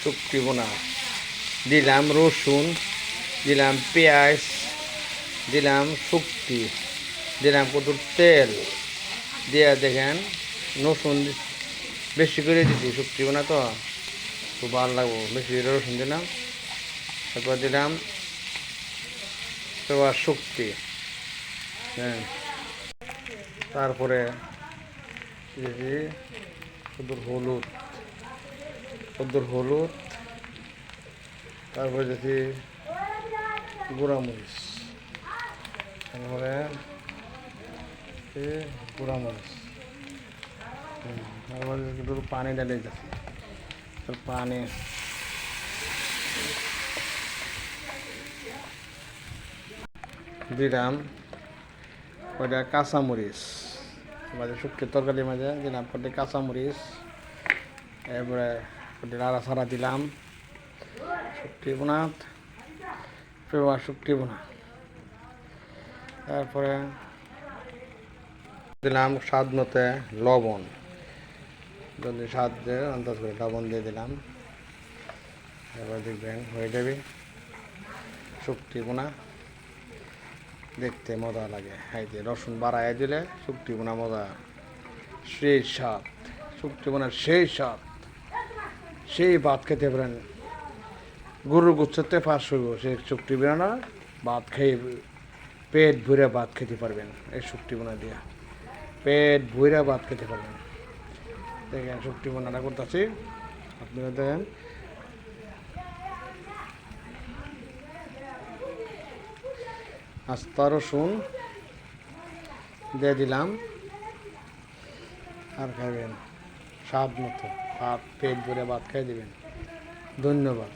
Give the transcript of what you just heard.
শুক্তি বোনা দিলাম, রসুন দিলাম, পেঁয়াজ দিলাম, শুক্তি দিলাম, কত তেল দিয়ে দেখেন রসুন বেশি করে দিচ্ছি, শুক্তি বোনা তো খুব ভালো লাগবো, বেশি করে রসুন দিলাম। তারপর দিলাম তোমার শুক্তি, হ্যাঁ। তারপরে দিয়েছি হলুদ, তারপরে দিয়েছি গুঁড়ামরিচ, তারপরে গুঁড়ামরিচ, তারপরে একটু পানি ডালে যাচ্ছি, পানি দিলাম, ওইটা কাঁচামরিচ, মাঝে শুক্তি তরকারির মাঝে দিলাম কটি কাঁচামরিচ, এরপরে কটি নাড়া ছাড়া দিলাম, শুক্তি বোনা পেঁয়াজ শুক্তি বোনা। তারপরে দিলাম স্বাদ মতে লবণ, যদি স্বাদ দিয়ে আন্দাজ করে লবণ দিয়ে দিলাম। এবার দেখবেন হয়ে যাবে শুক্তি বোনা, দেখতে মজা লাগে। এই যে রসুন বাড়াই দিলে শুক্তি বোনা মজা, সেই স্বাদ, শুক্তি বোনার সেই স্বাদ, সেই ভাত খেতে পারেন গরুর গুচ্ছতে পাশ হইব, সেই শুক্তি বোনা ভাত খেয়ে পেট ভরে ভাত খেতে পারবেন, এই শুক্তি বোনা দিয়া পেট ভরে ভাত খেতে পারবেন। দেখেন শুক্তি বোনাটা করতেছি, আপনারা দেখেন। আস্তা রসুন দিয়ে দিলাম, আর খাবেন স্বাদ মতো ভাত, পেট ভরে ভাত খেয়ে দেবেন। ধন্যবাদ।